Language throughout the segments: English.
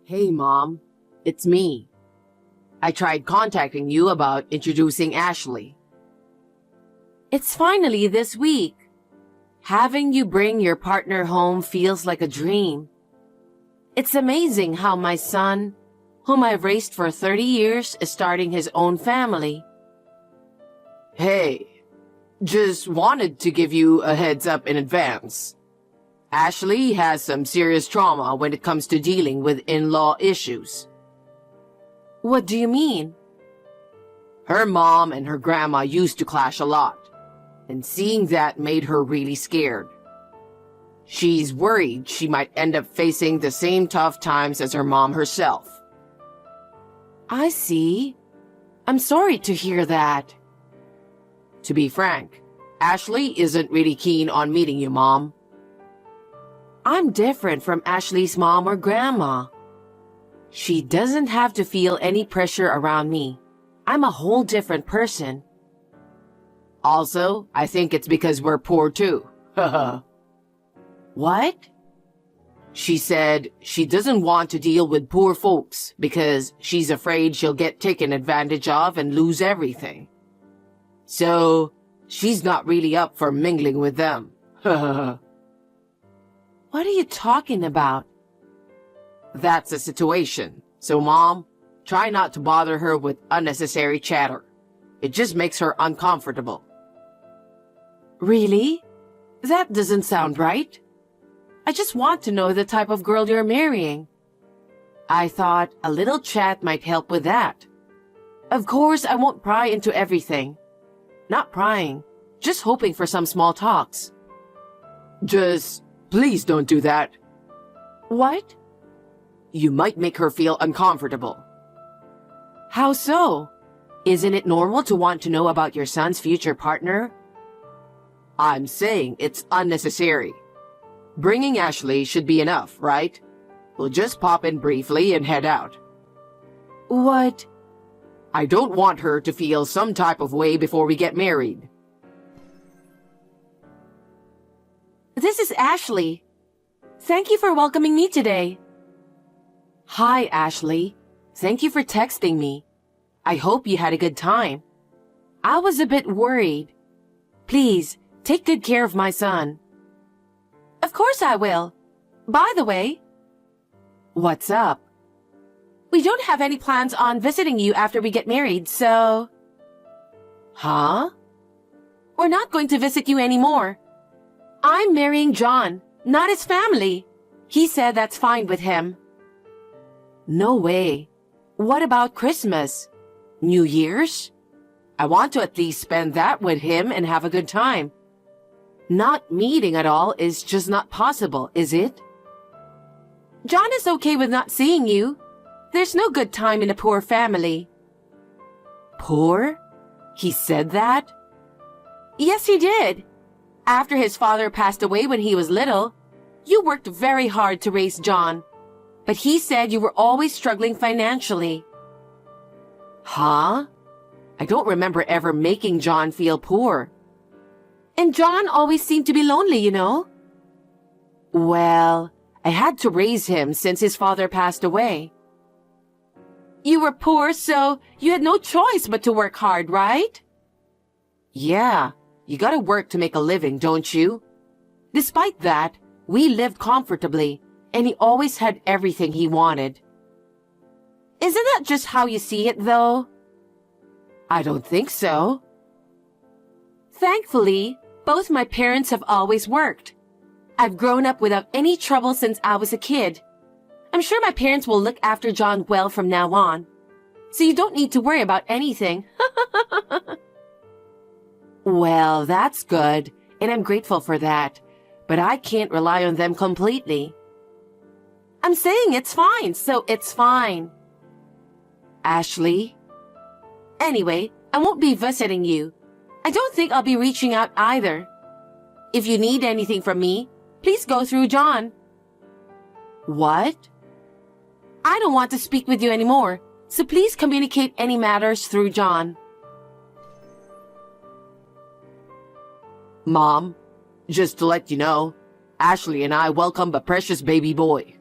Hey, Mom. It's me. I tried contacting you about introducing Ashley. It's finally this week. Having you bring your partner home feels like a dream. It's amazing how my son, whom I've raised for 30 years, is starting his own family. Hey, just wanted to give you a heads up in advance. Ashley has some serious trauma when it comes to dealing with in-law issues. What do you mean? Her mom and her grandma used to clash a lot, and seeing that made her really scared. She's worried she might end up facing the same tough times as her mom herself. I see. I'm sorry to hear that. To be frank, Ashley isn't really keen on meeting you, Mom. I'm different from Ashley's mom or grandma. She doesn't have to feel any pressure around me. I'm a whole different person. Also, I think it's because we're poor too. What? She said she doesn't want to deal with poor folks because she's afraid she'll get taken advantage of and lose everything. So, she's not really up for mingling with them. What are you talking about? That's the situation. So, Mom, try not to bother her with unnecessary chatter. It just makes her uncomfortable. Really? That doesn't sound right. I just want to know the type of girl you're marrying. I thought a little chat might help with that. Of course, I won't pry into everything. Not prying, just hoping for some small talks. Just, please don't do that. What? You might make her feel uncomfortable. How so? Isn't it normal to want to know about your son's future partner? I'm saying it's unnecessary. Bringing Ashley should be enough, right? We'll just pop in briefly and head out. What? I don't want her to feel some type of way before we get married. This is Ashley. Thank you for welcoming me today. Hi, Ashley. Thank you for texting me. I hope you had a good time. I was a bit worried. Please, take good care of my son. Of course I will. By the way, what's up? We don't have any plans on visiting you after we get married, so... Huh? We're not going to visit you anymore. I'm marrying John, not his family. He said that's fine with him. No way. What about Christmas? New Year's? I want to at least spend that with him and have a good time. Not meeting at all is just not possible, is it? John is okay with not seeing you. There's no good time in a poor family. Poor? He said that? Yes, he did. After his father passed away when he was little, you worked very hard to raise John. But he said you were always struggling financially. Huh? I don't remember ever making John feel poor. And John always seemed to be lonely, you know? Well, I had to raise him since his father passed away. You were poor, so you had no choice but to work hard, right? Yeah, you gotta work to make a living, don't you? Despite that, we lived comfortably, and he always had everything he wanted. Isn't that just how you see it, though? I don't think so. Thankfully, both my parents have always worked. I've grown up without any trouble since I was a kid. I'm sure my parents will look after John well from now on. So you don't need to worry about anything. Well, that's good, and I'm grateful for that. But I can't rely on them completely. I'm saying it's fine, so it's fine. Ashley? Anyway, I won't be visiting you. I don't think I'll be reaching out either. If you need anything from me, please go through John. What? I don't want to speak with you anymore, so please communicate any matters through John. Mom, just to let you know, Ashley and I welcome a precious baby boy.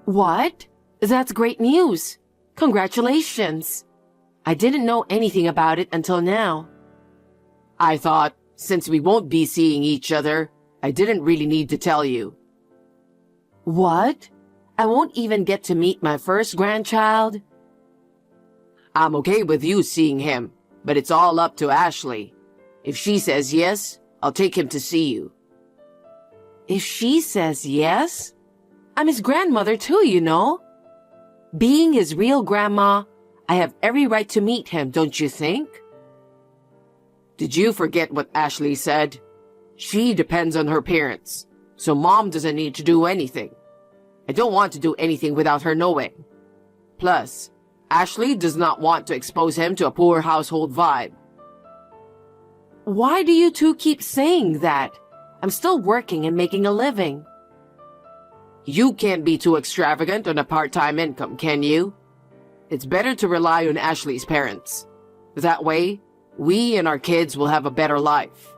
What? That's great news. Congratulations. I didn't know anything about it until now. I thought, since we won't be seeing each other, I didn't really need to tell you. What? I won't even get to meet my first grandchild? I'm okay with you seeing him, but it's all up to Ashley. If she says yes, I'll take him to see you. If she says yes? I'm his grandmother too, you know. Being his real grandma, I have every right to meet him, don't you think? Did you forget what Ashley said? She depends on her parents, so Mom doesn't need to do anything. I don't want to do anything without her knowing. Plus, Ashley does not want to expose him to a poor household vibe. Why do you two keep saying that? I'm still working and making a living. You can't be too extravagant on a part-time income, can you? It's better to rely on Ashley's parents. That way, we and our kids will have a better life.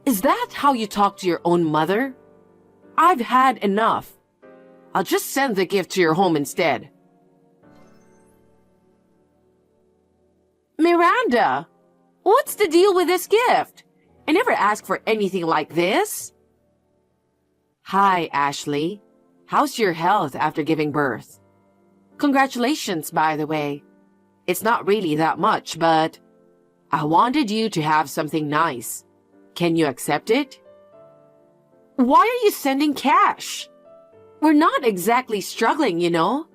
Is that how you talk to your own mother? I've had enough. I'll just send the gift to your home instead. Miranda, what's the deal with this gift? I never asked for anything like this. Hi, Ashley. How's your health after giving birth? Congratulations, by the way. It's not really that much, but I wanted you to have something nice. Can you accept it? Why are you sending cash? We're not exactly struggling, you know.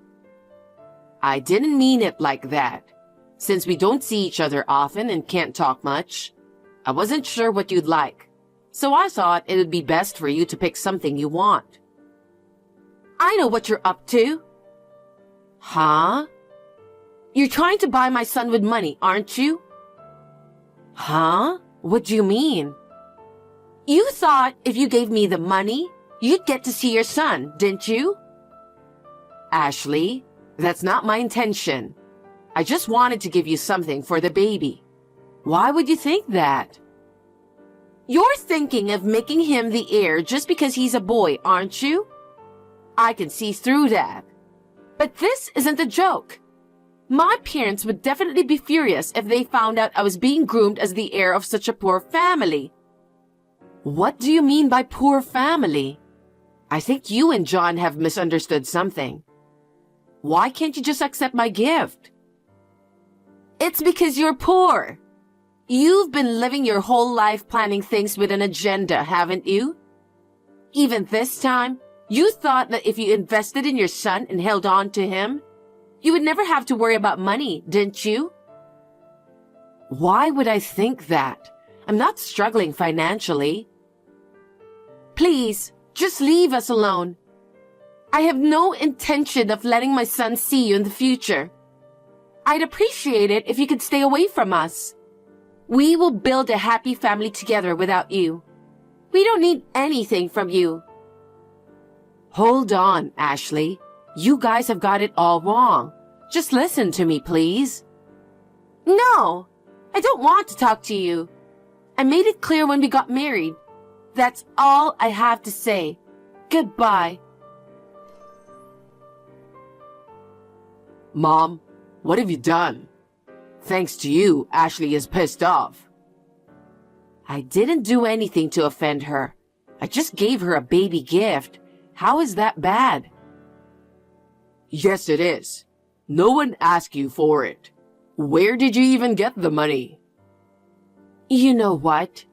I didn't mean it like that. Since we don't see each other often and can't talk much, I wasn't sure what you'd like, so I thought it would be best for you to pick something you want. I know what you're up to. Huh? You're trying to buy my son with money, aren't you? Huh? What do you mean? You thought if you gave me the money, you'd get to see your son, didn't you? Ashley, that's not my intention. I just wanted to give you something for the baby. Why would you think that? You're thinking of making him the heir just because he's a boy, aren't you? I can see through that. But this isn't a joke. My parents would definitely be furious if they found out I was being groomed as the heir of such a poor family. What do you mean by poor family? I think you and John have misunderstood something. Why can't you just accept my gift? It's because you're poor. You've been living your whole life planning things with an agenda, haven't you? Even this time, you thought that if you invested in your son and held on to him, you would never have to worry about money, didn't you? Why would I think that? I'm not struggling financially. Please, just leave us alone. I have no intention of letting my son see you in the future. I'd appreciate it if you could stay away from us. We will build a happy family together without you. We don't need anything from you. Hold on, Ashley. You guys have got it all wrong. Just listen to me, please. No, I don't want to talk to you. I made it clear when we got married. That's all I have to say. Goodbye. Mom, what have you done? Thanks to you, Ashley is pissed off. I didn't do anything to offend her. I just gave her a baby gift. How is that bad? Yes, it is. No one asked you for it. Where did you even get the money? You know what?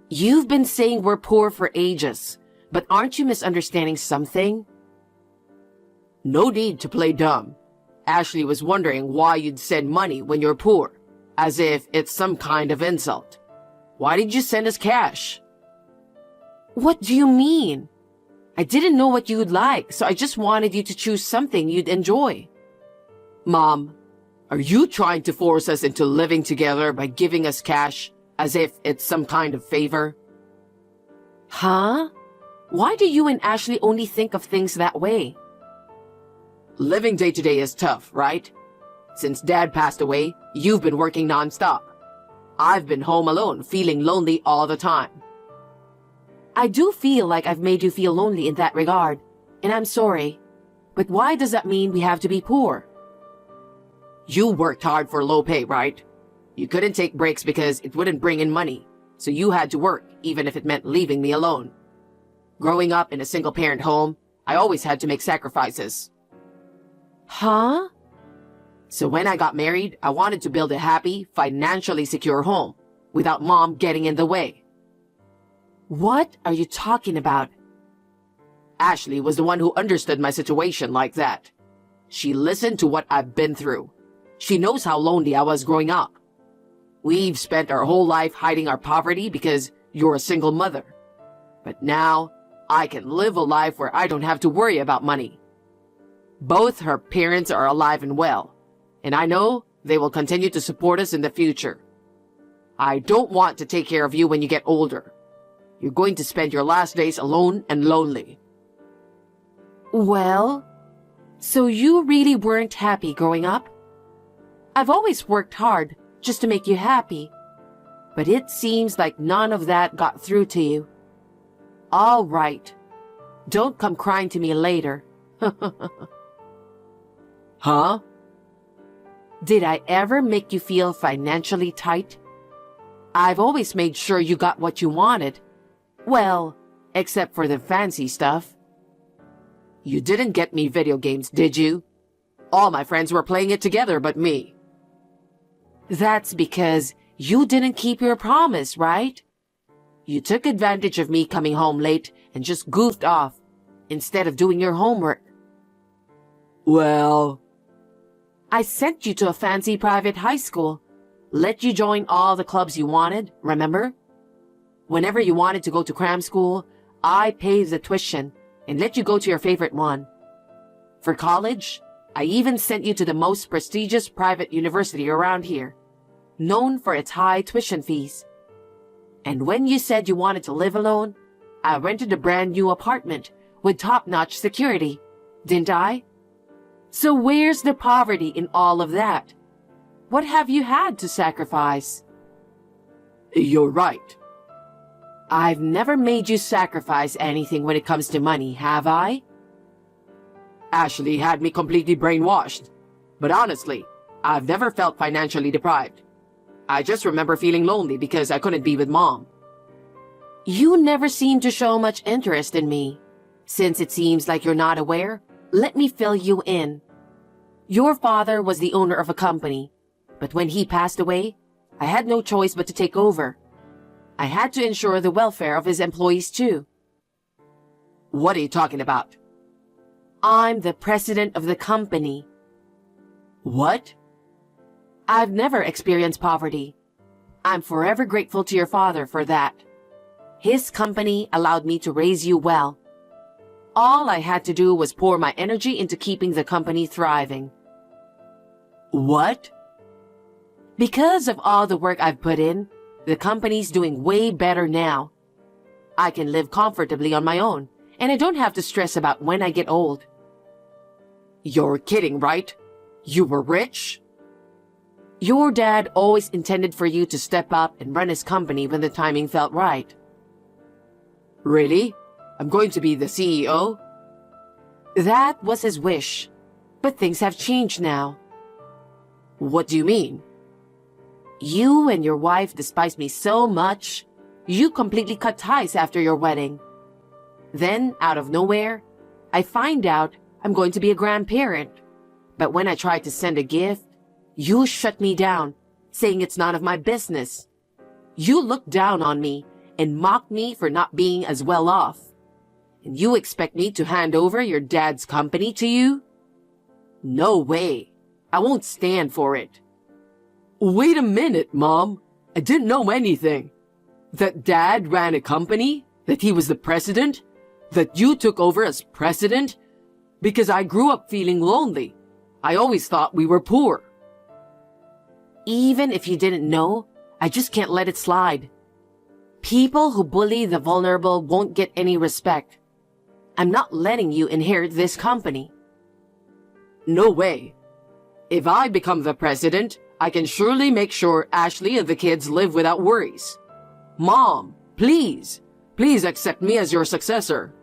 You've been saying we're poor for ages, but aren't you misunderstanding something? No need to play dumb. Ashley was wondering why you'd send money when you're poor, as if it's some kind of insult. Why did you send us cash? What do you mean? I didn't know what you'd like, so I just wanted you to choose something you'd enjoy. Mom, are you trying to force us into living together by giving us cash, as if it's some kind of favor? Huh? Why do you and Ashley only think of things that way? Living day to day is tough, right? Since Dad passed away, you've been working nonstop. I've been home alone, feeling lonely all the time. I do feel like I've made you feel lonely in that regard, and I'm sorry. But why does that mean we have to be poor? You worked hard for low pay, right? You couldn't take breaks because it wouldn't bring in money, so you had to work even if it meant leaving me alone. Growing up in a single-parent home, I always had to make sacrifices. Huh? So when I got married, I wanted to build a happy, financially secure home without mom getting in the way. What are you talking about? Ashley was the one who understood my situation like that. She listened to what I've been through. She knows how lonely I was growing up. We've spent our whole life hiding our poverty because you're a single mother. But now, I can live a life where I don't have to worry about money. Both her parents are alive and well, and I know they will continue to support us in the future. I don't want to take care of you when you get older. You're going to spend your last days alone and lonely. Well, so you really weren't happy growing up? I've always worked hard just to make you happy, but it seems like none of that got through to you. All right. Don't come crying to me later. Huh? Did I ever make you feel financially tight? I've always made sure you got what you wanted. Well, except for the fancy stuff. You didn't get me video games, did you? All my friends were playing it together but me. That's because you didn't keep your promise, right? You took advantage of me coming home late and just goofed off instead of doing your homework. Well, I sent you to a fancy private high school, let you join all the clubs you wanted, remember? Whenever you wanted to go to cram school, I paid the tuition and let you go to your favorite one. For college, I even sent you to the most prestigious private university around here, known for its high tuition fees. And when you said you wanted to live alone, I rented a brand new apartment with top-notch security, didn't I? So where's the poverty in all of that? What have you had to sacrifice? You're right. I've never made you sacrifice anything when it comes to money, have I? Ashley had me completely brainwashed. But honestly, I've never felt financially deprived. I just remember feeling lonely because I couldn't be with mom. You never seem to show much interest in me. Since it seems like you're not aware, let me fill you in. Your father was the owner of a company, but when he passed away, I had no choice but to take over. I had to ensure the welfare of his employees too. What are you talking about? I'm the president of the company. What? I've never experienced poverty. I'm forever grateful to your father for that. His company allowed me to raise you well. All I had to do was pour my energy into keeping the company thriving. What? Because of all the work I've put in, the company's doing way better now. I can live comfortably on my own, and I don't have to stress about when I get old. You're kidding, right? You were rich? Your dad always intended for you to step up and run his company when the timing felt right. Really? I'm going to be the CEO? That was his wish, but things have changed now. What do you mean? You and your wife despise me so much, you completely cut ties after your wedding. Then, out of nowhere, I find out I'm going to be a grandparent. But when I try to send a gift, you shut me down, saying it's none of my business. You look down on me and mock me for not being as well off. And you expect me to hand over your dad's company to you? No way. I won't stand for it. Wait a minute, Mom. I didn't know anything. That Dad ran a company? That he was the president? That you took over as president? Because I grew up feeling lonely. I always thought we were poor. Even if you didn't know, I just can't let it slide. People who bully the vulnerable won't get any respect. I'm not letting you inherit this company. No way. If I become the president, I can surely make sure Ashley and the kids live without worries. Mom, please accept me as your successor.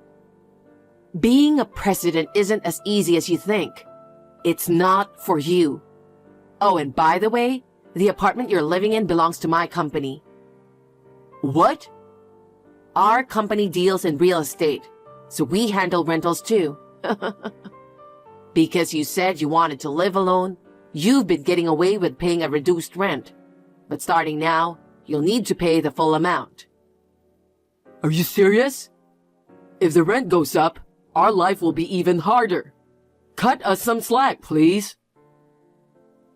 Being a president isn't as easy as you think. It's not for you. Oh, and by the way, the apartment you're living in belongs to my company. What? Our company deals in real estate, so we handle rentals too. Because you said you wanted to live alone, you've been getting away with paying a reduced rent. But starting now, you'll need to pay the full amount. Are you serious? If the rent goes up, our life will be even harder. Cut us some slack, please.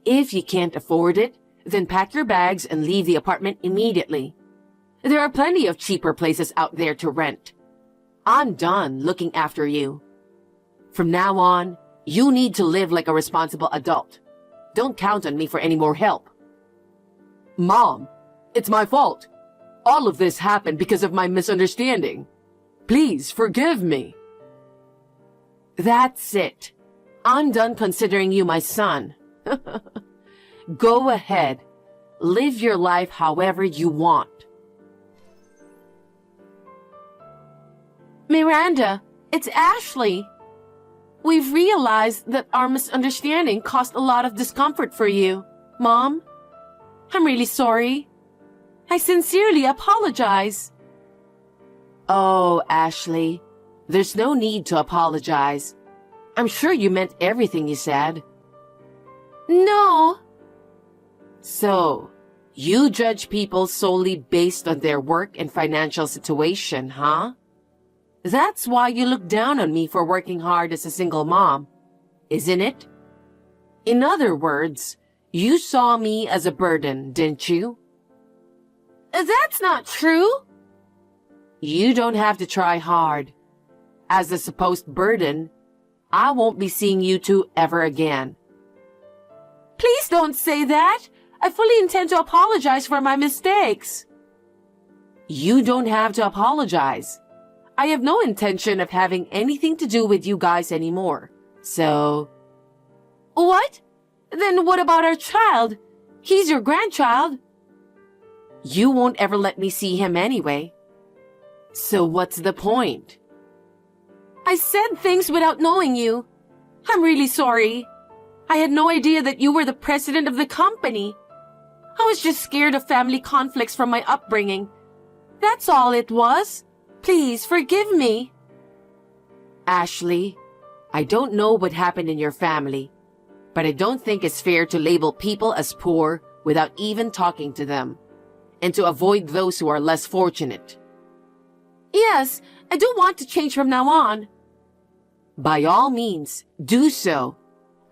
If you can't afford it, then pack your bags and leave the apartment immediately. There are plenty of cheaper places out there to rent. I'm done looking after you. From now on, you need to live like a responsible adult. Don't count on me for any more help. Mom, it's my fault. All of this happened because of my misunderstanding. Please forgive me. That's it. I'm done considering you my son. Go ahead. Live your life however you want. Miranda, it's Ashley. We've realized that our misunderstanding caused a lot of discomfort for you, Mom. I'm really sorry. I sincerely apologize. Oh, Ashley, there's no need to apologize. I'm sure you meant everything you said. No. So, you judge people solely based on their work and financial situation, huh? That's why you look down on me for working hard as a single mom, isn't it? In other words, you saw me as a burden, didn't you? That's not true. You don't have to try hard. As a supposed burden, I won't be seeing you two ever again. Please don't say that. I fully intend to apologize for my mistakes. You don't have to apologize. I have no intention of having anything to do with you guys anymore. So... What? Then what about our child? He's your grandchild. You won't ever let me see him anyway. So what's the point? I said things without knowing you. I'm really sorry. I had no idea that you were the president of the company. I was just scared of family conflicts from my upbringing. That's all it was. Please forgive me. Ashley, I don't know what happened in your family, but I don't think it's fair to label people as poor without even talking to them, and to avoid those who are less fortunate. Yes, I do want to change from now on. By all means, do so.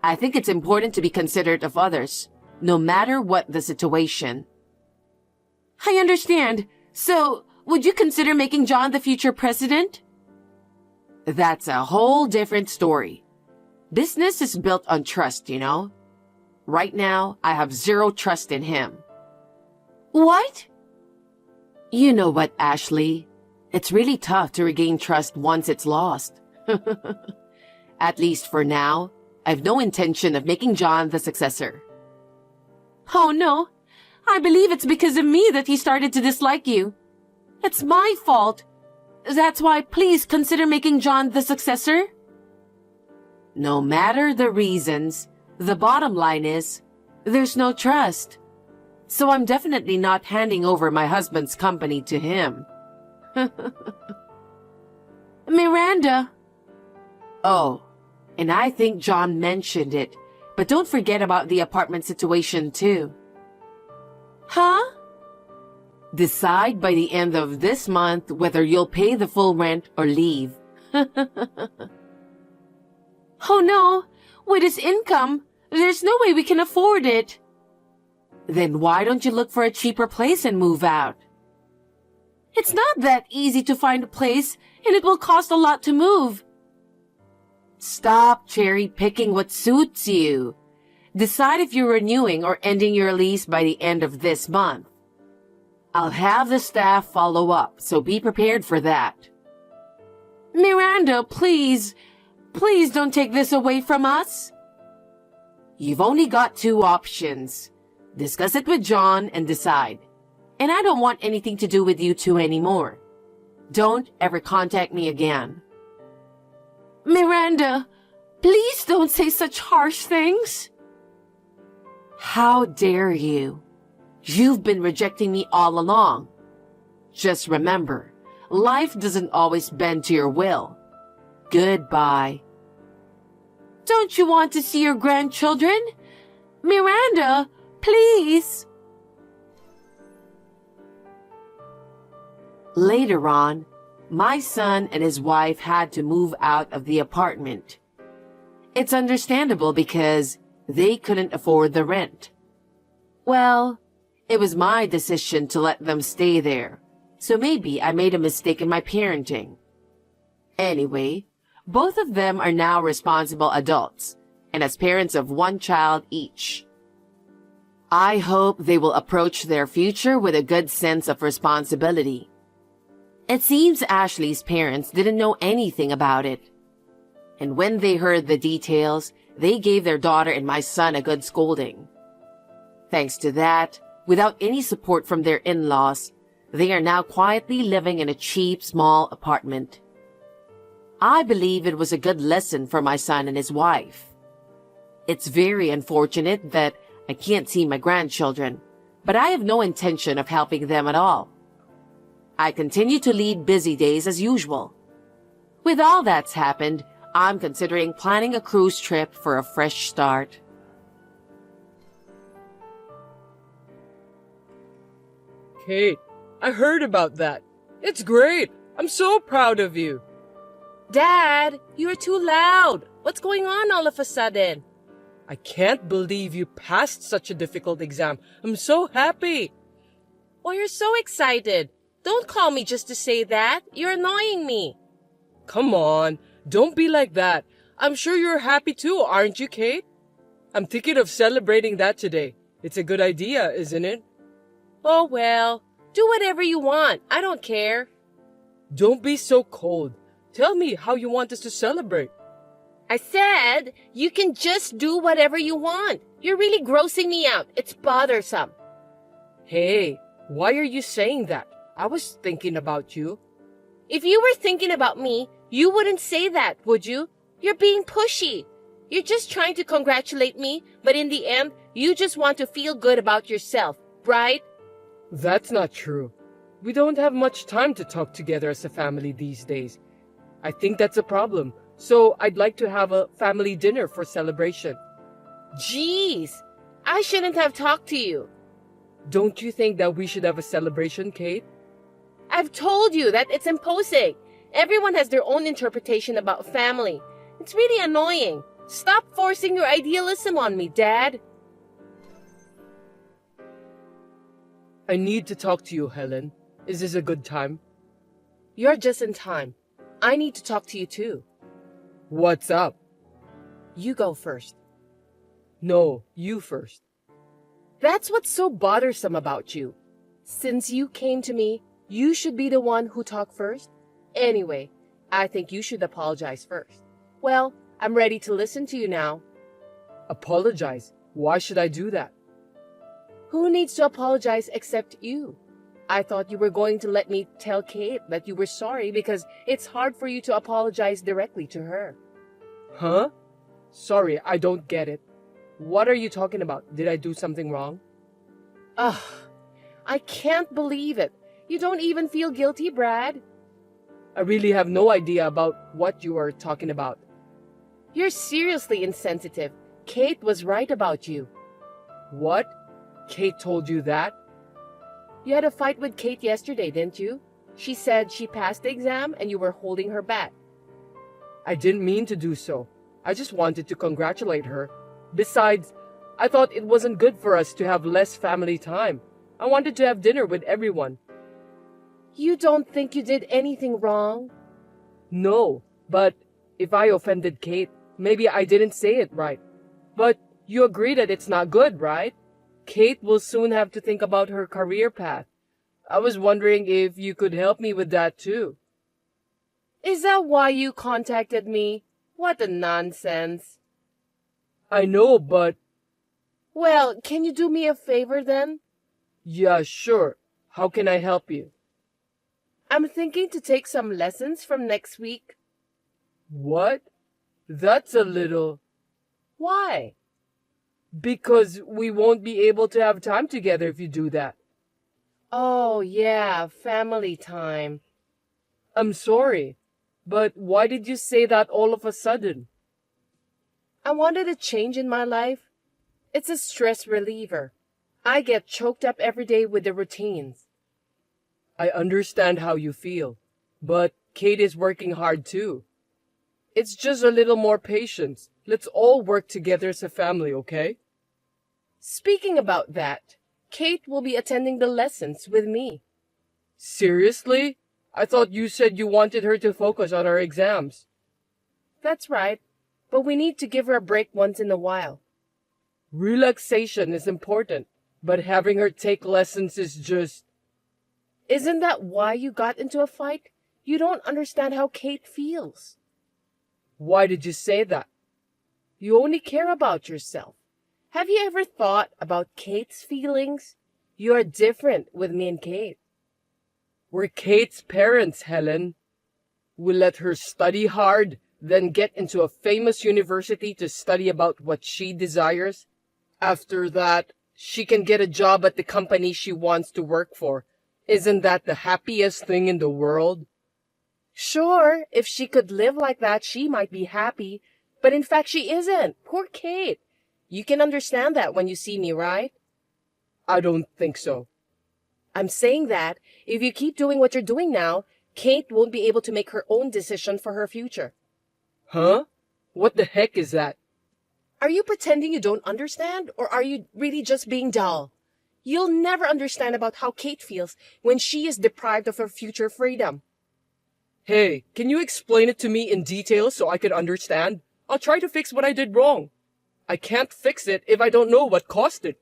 I think it's important to be considerate of others, no matter what the situation. I understand. So, would you consider making John the future president? That's a whole different story. Business is built on trust, you know. Right now, I have zero trust in him. What? You know what, Ashley? It's really tough to regain trust once it's lost. At least for now, I've no intention of making John the successor. Oh no, I believe it's because of me that he started to dislike you. It's my fault. That's why please consider making John the successor. No matter the reasons, the bottom line is, there's no trust. So I'm definitely not handing over my husband's company to him. Miranda. Oh, and I think John mentioned it, but don't forget about the apartment situation too. Huh? Decide by the end of this month whether you'll pay the full rent or leave. Oh no, with his income, there's no way we can afford it. Then why don't you look for a cheaper place and move out? It's not that easy to find a place, and it will cost a lot to move. Stop cherry-picking what suits you. Decide if you're renewing or ending your lease by the end of this month. I'll have the staff follow up, so be prepared for that. Miranda, please don't take this away from us. You've only got two options. Discuss it with John and decide. And I don't want anything to do with you two anymore. Don't ever contact me again. Miranda, please don't say such harsh things. How dare you? You've been rejecting me all along. Just remember, life doesn't always bend to your will. Goodbye. Don't you want to see your grandchildren? Miranda, please. Later on, my son and his wife had to move out of the apartment. It's understandable because they couldn't afford the rent. Well, it was my decision to let them stay there, so maybe I made a mistake in my parenting. Anyway, both of them are now responsible adults, and as parents of one child each. I hope they will approach their future with a good sense of responsibility. It seems Ashley's parents didn't know anything about it. And when they heard the details, they gave their daughter and my son a good scolding. Thanks to that, without any support from their in-laws, they are now quietly living in a cheap, small apartment. I believe it was a good lesson for my son and his wife. It's very unfortunate that I can't see my grandchildren, but I have no intention of helping them at all. I continue to lead busy days as usual. With all that's happened, I'm considering planning a cruise trip for a fresh start. Kate, I heard about that. It's great. I'm so proud of you. Dad, you're too loud. What's going on all of a sudden? I can't believe you passed such a difficult exam. I'm so happy. Well, you're so excited. Don't call me just to say that. You're annoying me. Come on, don't be like that. I'm sure you're happy too, aren't you, Kate? I'm thinking of celebrating that today. It's a good idea, isn't it? Oh, well, do whatever you want. I don't care. Don't be so cold. Tell me how you want us to celebrate. I said you can just do whatever you want. You're really grossing me out. It's bothersome. Hey, why are you saying that? I was thinking about you. If you were thinking about me, you wouldn't say that, would you? You're being pushy. You're just trying to congratulate me, but in the end, you just want to feel good about yourself, right? That's not true. We don't have much time to talk together as a family these days. I think that's a problem. So I'd like to have a family dinner for celebration. Jeez, I shouldn't have talked to you. Don't you think that we should have a celebration, Kate? I've told you that it's imposing. Everyone has their own interpretation about family. It's really annoying. Stop forcing your idealism on me, Dad. I need to talk to you, Helen. Is this a good time? You're just in time. I need to talk to you too. What's up? You go first. No, you first. That's what's so bothersome about you. Since you came to me, you should be the one who talked first. Anyway, I think you should apologize first. Well, I'm ready to listen to you now. Apologize? Why should I do that? Who needs to apologize except you? I thought you were going to let me tell Kate that you were sorry because it's hard for you to apologize directly to her. Huh? Sorry, I don't get it. What are you talking about? Did I do something wrong? Ugh, I can't believe it. You don't even feel guilty, Brad. I really have no idea about what you are talking about. You're seriously insensitive. Kate was right about you. What? Kate told you that? You had a fight with Kate yesterday, didn't you? She said she passed the exam and you were holding her back. I didn't mean to do so. I just wanted to congratulate her. Besides, I thought it wasn't good for us to have less family time. I wanted to have dinner with everyone. You don't think you did anything wrong? No, but if I offended Kate, maybe I didn't say it right. But you agree that it's not good, right? Kate will soon have to think about her career path. I was wondering if you could help me with that too. Is that why you contacted me? What a nonsense. I know, but... Well, can you do me a favor then? Yeah, sure. How can I help you? I'm thinking to take some lessons from next week. What? That's a little... Why? Because we won't be able to have time together if you do that. Oh, yeah, family time. I'm sorry, but why did you say that all of a sudden? I wanted a change in my life. It's a stress reliever. I get choked up every day with the routines. I understand how you feel, but Kate is working hard too. It's just a little more patience. Let's all work together as a family, okay? Speaking about that, Kate will be attending the lessons with me. Seriously? I thought you said you wanted her to focus on her exams. That's right, but we need to give her a break once in a while. Relaxation is important, but having her take lessons is just... Isn't that why you got into a fight? You don't understand how Kate feels. Why did you say that? You only care about yourself. Have you ever thought about Kate's feelings? You are different with me and Kate. We're Kate's parents, Helen. We let her study hard, then get into a famous university to study about what she desires. After that, she can get a job at the company she wants to work for. Isn't that the happiest thing in the world? Sure, if she could live like that, she might be happy. But in fact, she isn't. Poor Kate. You can understand that when you see me, right? I don't think so. I'm saying that if you keep doing what you're doing now, Kate won't be able to make her own decision for her future. Huh? What the heck is that? Are you pretending you don't understand, or are you really just being dull? You'll never understand about how Kate feels when she is deprived of her future freedom. Hey, can you explain it to me in detail so I can understand? I'll try to fix what I did wrong. I can't fix it if I don't know what caused it.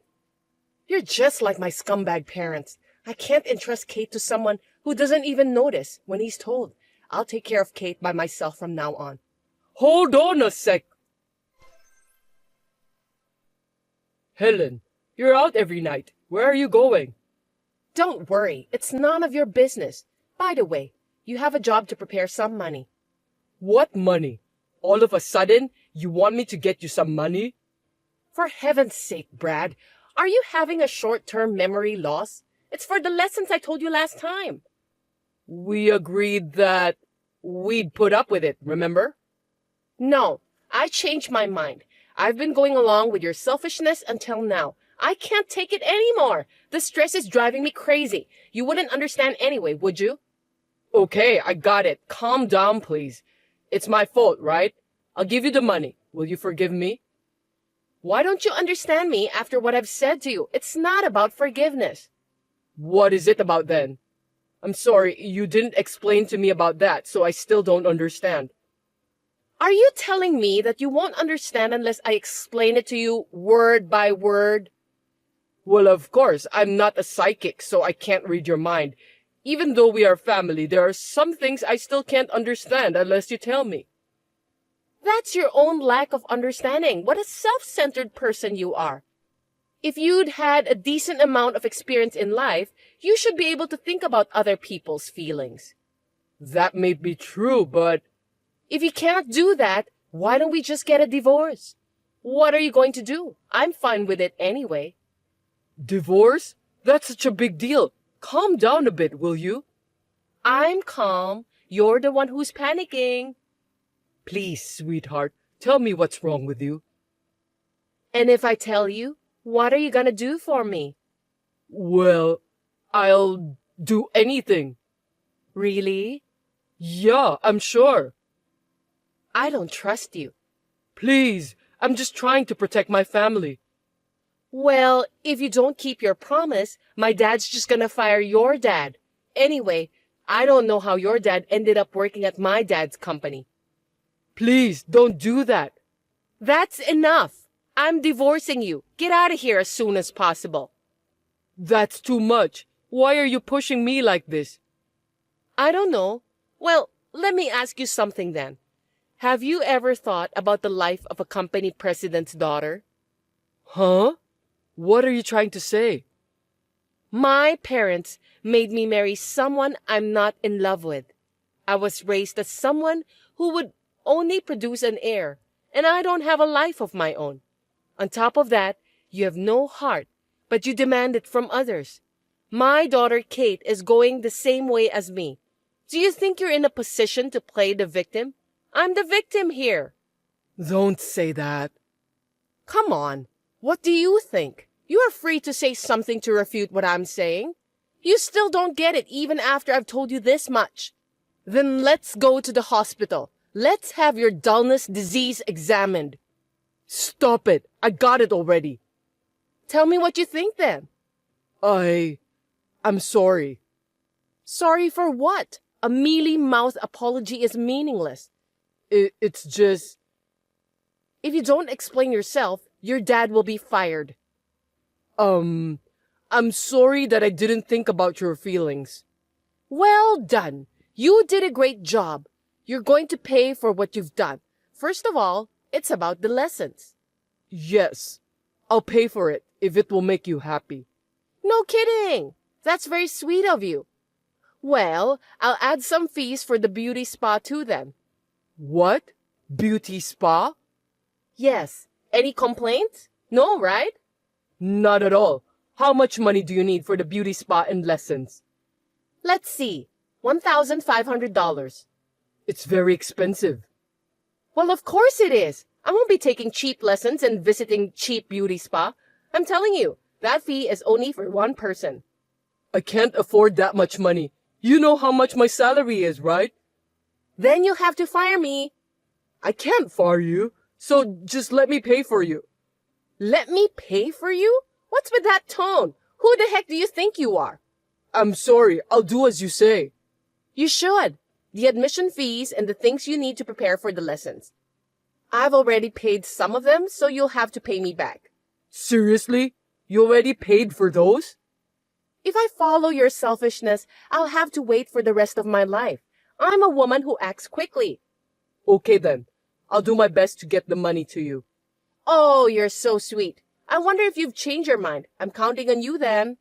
You're just like my scumbag parents. I can't entrust Kate to someone who doesn't even notice when he's told. I'll take care of Kate by myself from now on. Hold on a sec. Helen, you're out every night. Where are you going? Don't worry, it's none of your business. By the way, you have a job to prepare some money. What money? All of a sudden, you want me to get you some money? For heaven's sake, Brad, are you having a short-term memory loss? It's for the lessons I told you last time. We agreed that we'd put up with it, remember? No, I changed my mind. I've been going along with your selfishness until now. I can't take it anymore. The stress is driving me crazy. You wouldn't understand anyway, would you? Okay, I got it. Calm down, please. It's my fault, right? I'll give you the money. Will you forgive me? Why don't you understand me after what I've said to you? It's not about forgiveness. What is it about then? I'm sorry, you didn't explain to me about that, so I still don't understand. Are you telling me that you won't understand unless I explain it to you word by word? Well, of course, I'm not a psychic, so I can't read your mind. Even though we are family, there are some things I still can't understand unless you tell me. That's your own lack of understanding. What a self-centered person you are. If you'd had a decent amount of experience in life, you should be able to think about other people's feelings. That may be true, but... If you can't do that, why don't we just get a divorce? What are you going to do? I'm fine with it anyway. Divorce? That's such a big deal. Calm down a bit, will you? I'm calm. You're the one who's panicking. Please, sweetheart, tell me what's wrong with you. And if I tell you, what are you gonna do for me? Well, I'll do anything. Really? Yeah, I'm sure. I don't trust you. Please, I'm just trying to protect my family. Well, if you don't keep your promise, my dad's just gonna fire your dad. Anyway, I don't know how your dad ended up working at my dad's company. Please, don't do that. That's enough. I'm divorcing you. Get out of here as soon as possible. That's too much. Why are you pushing me like this? I don't know. Well, let me ask you something then. Have you ever thought about the life of a company president's daughter? Huh? What are you trying to say? My parents made me marry someone I'm not in love with. I was raised as someone who would only produce an heir, and I don't have a life of my own. On top of that, you have no heart, but you demand it from others. My daughter Kate is going the same way as me. Do you think you're in a position to play the victim? I'm the victim here. Don't say that. Come on. What do you think? You are free to say something to refute what I'm saying. You still don't get it even after I've told you this much. Then let's go to the hospital. Let's have your dullness disease examined. Stop it. I got it already. Tell me what you think then. I'm sorry. Sorry for what? A mealy-mouthed apology is meaningless. It's just... If you don't explain yourself, your dad will be fired. I'm sorry that I didn't think about your feelings. Well done. You did a great job. You're going to pay for what you've done. First of all, it's about the lessons. Yes, I'll pay for it if it will make you happy. No kidding. That's very sweet of you. Well, I'll add some fees for the beauty spa too then. What? Beauty spa? Yes. Any complaints? No, right? Not at all. How much money do you need for the beauty spa and lessons? Let's see. $1,500. It's very expensive. Well, of course it is. I won't be taking cheap lessons and visiting cheap beauty spa. I'm telling you, that fee is only for one person. I can't afford that much money. You know how much my salary is, right? Then you'll have to fire me. I can't fire you, so just let me pay for you. Let me pay for you? What's with that tone? Who the heck do you think you are? I'm sorry, I'll do as you say. You should. The admission fees and the things you need to prepare for the lessons. I've already paid some of them, so you'll have to pay me back. Seriously? You already paid for those? If I follow your selfishness, I'll have to wait for the rest of my life. I'm a woman who acts quickly. Okay then. I'll do my best to get the money to you. Oh, you're so sweet. I wonder if you've changed your mind. I'm counting on you then.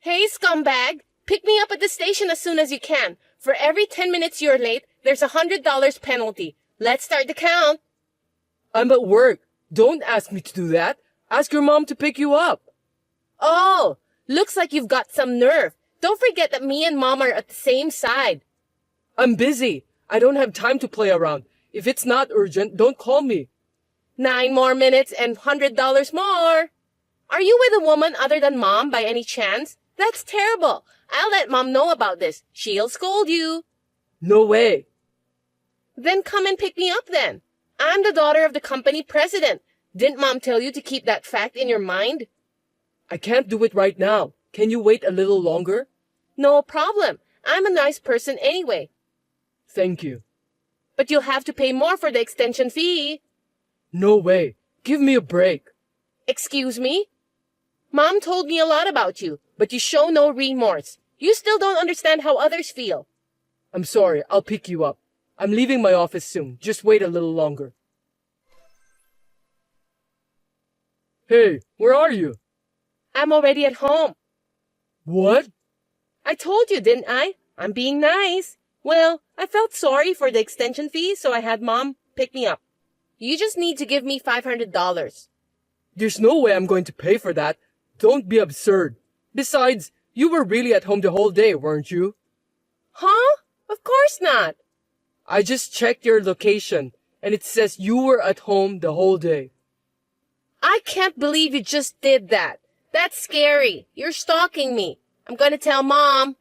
Hey, scumbag! Pick me up at the station as soon as you can. For every 10 minutes you're late, there's a $100 penalty. Let's start the count. I'm at work. Don't ask me to do that. Ask your mom to pick you up. Oh, looks like you've got some nerve. Don't forget that me and Mom are at the same side. I'm busy. I don't have time to play around. If it's not urgent, don't call me. 9 more minutes and $100 more. Are you with a woman other than Mom by any chance? That's terrible. I'll let Mom know about this. She'll scold you. No way. Then come and pick me up then. I'm the daughter of the company president. Didn't Mom tell you to keep that fact in your mind? I can't do it right now. Can you wait a little longer? No problem. I'm a nice person anyway. Thank you. But you'll have to pay more for the extension fee. No way. Give me a break. Excuse me? Mom told me a lot about you, but you show no remorse. You still don't understand how others feel. I'm sorry. I'll pick you up. I'm leaving my office soon. Just wait a little longer. Hey, where are you? I'm already at home. What? I told you, didn't I? I'm being nice. Well, I felt sorry for the extension fee, so I had Mom pick me up. You just need to give me $500. There's no way I'm going to pay for that. Don't be absurd. Besides, you were really at home the whole day, weren't you? Huh? Of course not. I just checked your location, and it says you were at home the whole day. I can't believe you just did that. That's scary. You're stalking me. I'm going to tell Mom.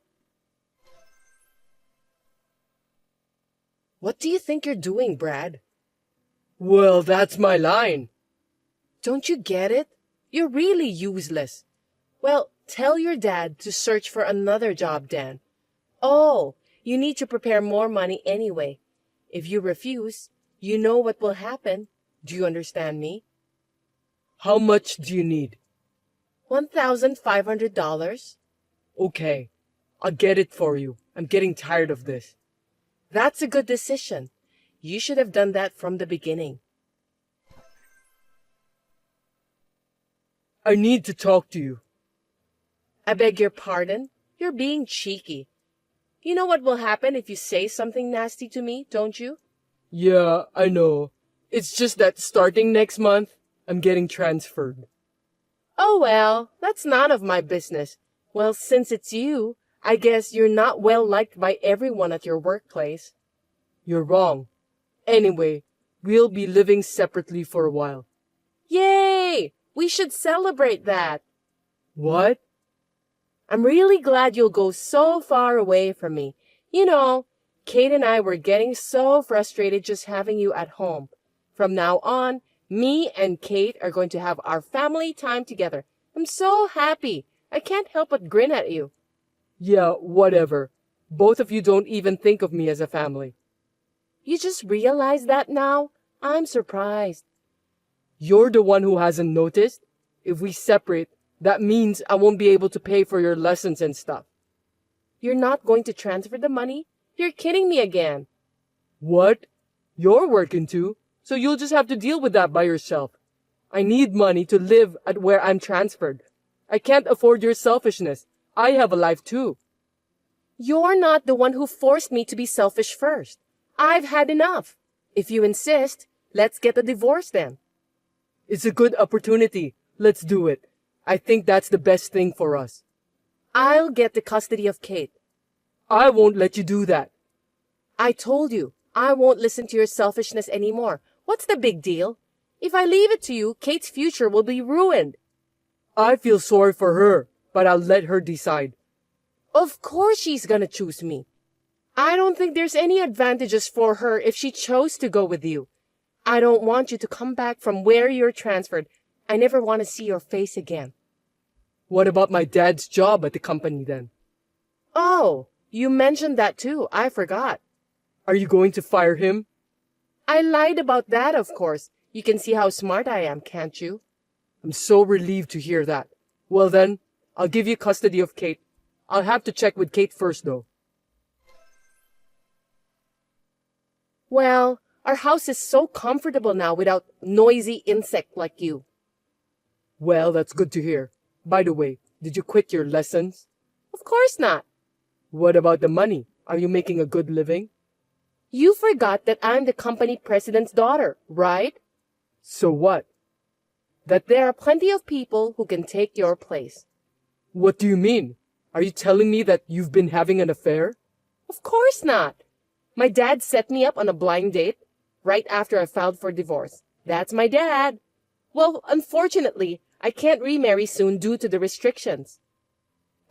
What do you think you're doing, Brad? Well, that's my line. Don't you get it? You're really useless. Well, tell your dad to search for another job, Dan. Oh, you need to prepare more money anyway. If you refuse, you know what will happen. Do you understand me? How much do you need? $1,500. Okay, I'll get it for you. I'm getting tired of this. That's a good decision. You should have done that from the beginning. I need to talk to you. I beg your pardon? You're being cheeky. You know what will happen if you say something nasty to me, don't you? Yeah, I know. It's just that starting next month, I'm getting transferred. Oh well, that's none of my business. Well, since it's you, I guess you're not well liked by everyone at your workplace. You're wrong. Anyway, we'll be living separately for a while. Yay! We should celebrate that. What? I'm really glad you'll go so far away from me. You know, Kate and I were getting so frustrated just having you at home. From now on, me and Kate are going to have our family time together. I'm so happy. I can't help but grin at you. Yeah, whatever. Both of you don't even think of me as a family. You just realize that now? I'm surprised. You're the one who hasn't noticed. If we separate, that means I won't be able to pay for your lessons and stuff. You're not going to transfer the money? You're kidding me again. What? You're working too, so you'll just have to deal with that by yourself. I need money to live at where I'm transferred. I can't afford your selfishness. I have a life too. You're not the one who forced me to be selfish first. I've had enough. If you insist, let's get a divorce then. It's a good opportunity. Let's do it. I think that's the best thing for us. I'll get the custody of Kate. I won't let you do that. I told you, I won't listen to your selfishness anymore. What's the big deal? If I leave it to you, Kate's future will be ruined. I feel sorry for her, but I'll let her decide. Of course she's gonna choose me. I don't think there's any advantages for her if she chose to go with you. I don't want you to come back from where you're transferred. I never want to see your face again. What about my dad's job at the company then? Oh, you mentioned that too. I forgot. Are you going to fire him? I lied about that, of course. You can see how smart I am, can't you? I'm so relieved to hear that. Well then, I'll give you custody of Kate. I'll have to check with Kate first though. Well, our house is so comfortable now without noisy insect like you. Well, that's good to hear. By the way, did you quit your lessons? Of course not. What about the money? Are you making a good living? You forgot that I'm the company president's daughter, right? So what? That there are plenty of people who can take your place. What do you mean? Are you telling me that you've been having an affair? Of course not. My dad set me up on a blind date right after I filed for divorce. That's my dad. Well, unfortunately, I can't remarry soon due to the restrictions.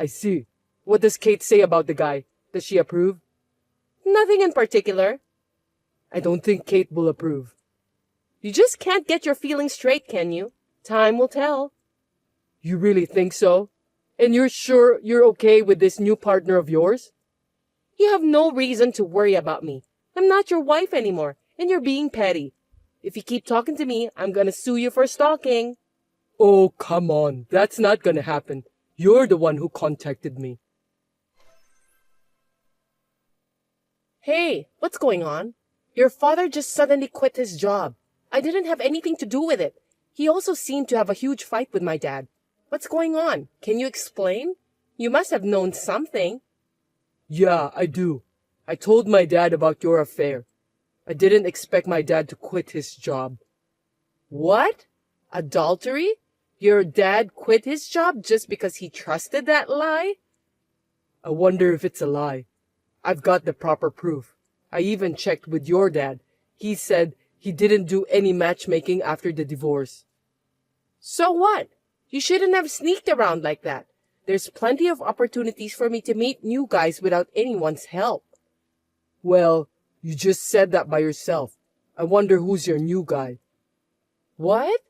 I see. What does Kate say about the guy? Does she approve? Nothing in particular. I don't think Kate will approve. You just can't get your feelings straight, can you? Time will tell. You really think so? And you're sure you're okay with this new partner of yours? You have no reason to worry about me. I'm not your wife anymore, and you're being petty. If you keep talking to me, I'm gonna sue you for stalking. Oh, come on. That's not gonna happen. You're the one who contacted me. Hey, what's going on? Your father just suddenly quit his job. I didn't have anything to do with it. He also seemed to have a huge fight with my dad. What's going on? Can you explain? You must have known something. Yeah, I do. I told my dad about your affair. I didn't expect my dad to quit his job. What? Adultery? Your dad quit his job just because he trusted that lie? I wonder if it's a lie. I've got the proper proof. I even checked with your dad. He said he didn't do any matchmaking after the divorce. So what? You shouldn't have sneaked around like that. There's plenty of opportunities for me to meet new guys without anyone's help. Well, you just said that by yourself. I wonder who's your new guy. What?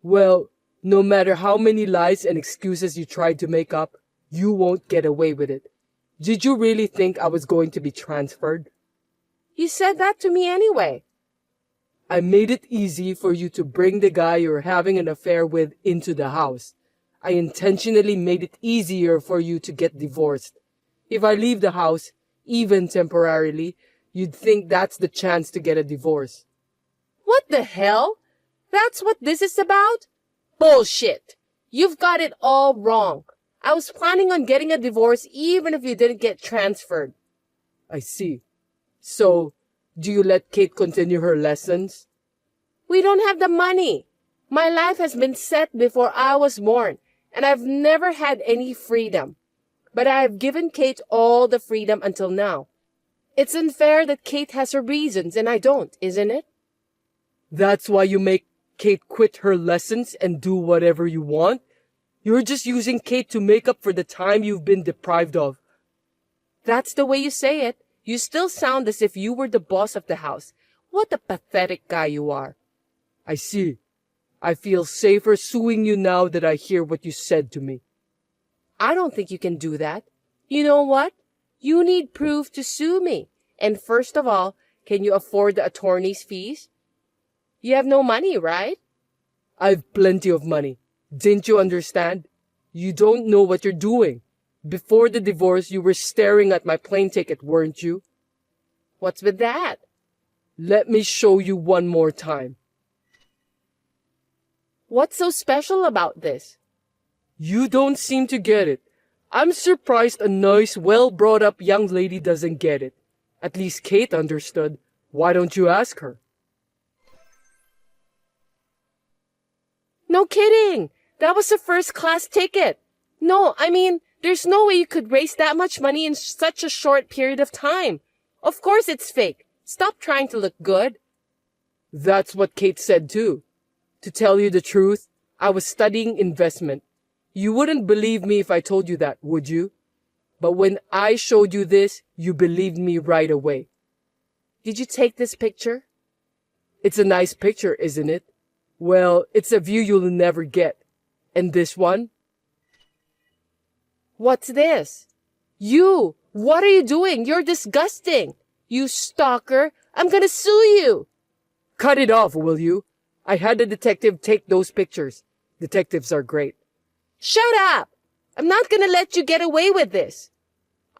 Well, no matter how many lies and excuses you try to make up, you won't get away with it. Did you really think I was going to be transferred? You said that to me anyway. I made it easy for you to bring the guy you're having an affair with into the house. I intentionally made it easier for you to get divorced. If I leave the house, even temporarily, you'd think that's the chance to get a divorce. What the hell? That's what this is about? Bullshit. You've got it all wrong. I was planning on getting a divorce even if you didn't get transferred. I see. So, do you let Kate continue her lessons? We don't have the money. My life has been set before I was born, and I've never had any freedom. But I have given Kate all the freedom until now. It's unfair that Kate has her reasons and I don't, isn't it? That's why you make Kate quit her lessons and do whatever you want? You're just using Kate to make up for the time you've been deprived of. That's the way you say it. You still sound as if you were the boss of the house. What a pathetic guy you are. I see. I feel safer suing you now that I hear what you said to me. I don't think you can do that. You know what? You need proof to sue me. And first of all, can you afford the attorney's fees? You have no money, right? I've plenty of money. Didn't you understand? You don't know what you're doing. Before the divorce, you were staring at my plane ticket, weren't you? What's with that? Let me show you one more time. What's so special about this? You don't seem to get it. I'm surprised a nice, well-brought-up young lady doesn't get it. At least Kate understood. Why don't you ask her? No kidding! That was a first-class ticket. No, I mean, there's no way you could raise that much money in such a short period of time. Of course it's fake. Stop trying to look good. That's what Kate said too. To tell you the truth, I was studying investment. You wouldn't believe me if I told you that, would you? But when I showed you this, you believed me right away. Did you take this picture? It's a nice picture, isn't it? Well, it's a view you'll never get. And this one? What's this? You! What are you doing? You're disgusting! You stalker! I'm gonna sue you! Cut it off, will you? I had the detective take those pictures. Detectives are great. Shut up! I'm not gonna let you get away with this.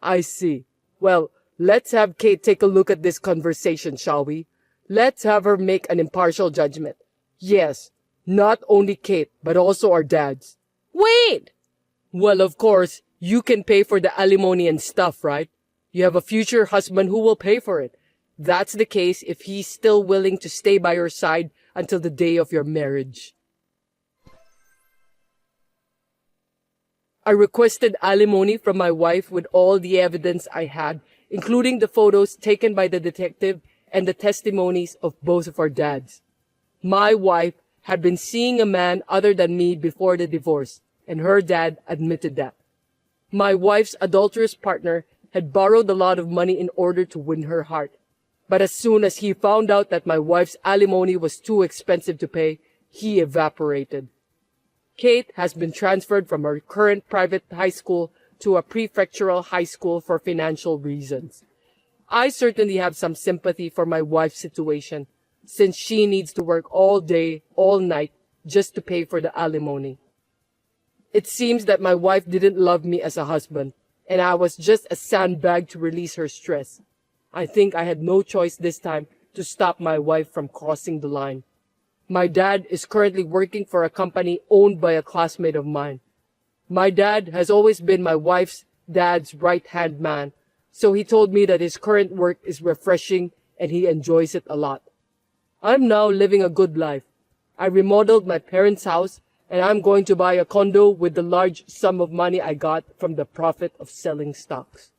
I see. Well, let's have Kate take a look at this conversation, shall we? Let's have her make an impartial judgment. Yes, not only Kate, but also our dads. Wait! Well, of course, you can pay for the alimony and stuff, right? You have a future husband who will pay for it. That's the case if he's still willing to stay by your side until the day of your marriage. I requested alimony from my wife with all the evidence I had, including the photos taken by the detective and the testimonies of both of our dads. My wife had been seeing a man other than me before the divorce, and her dad admitted that. My wife's adulterous partner had borrowed a lot of money in order to win her heart. But as soon as he found out that my wife's alimony was too expensive to pay, he evaporated. Kate has been transferred from her current private high school to a prefectural high school for financial reasons. I certainly have some sympathy for my wife's situation, since she needs to work all day, all night, just to pay for the alimony. It seems that my wife didn't love me as a husband, and I was just a sandbag to release her stress. I think I had no choice this time to stop my wife from crossing the line. My dad is currently working for a company owned by a classmate of mine. My dad has always been my wife's dad's right-hand man, so he told me that his current work is refreshing and he enjoys it a lot. I'm now living a good life. I remodeled my parents' house and I'm going to buy a condo with the large sum of money I got from the profit of selling stocks.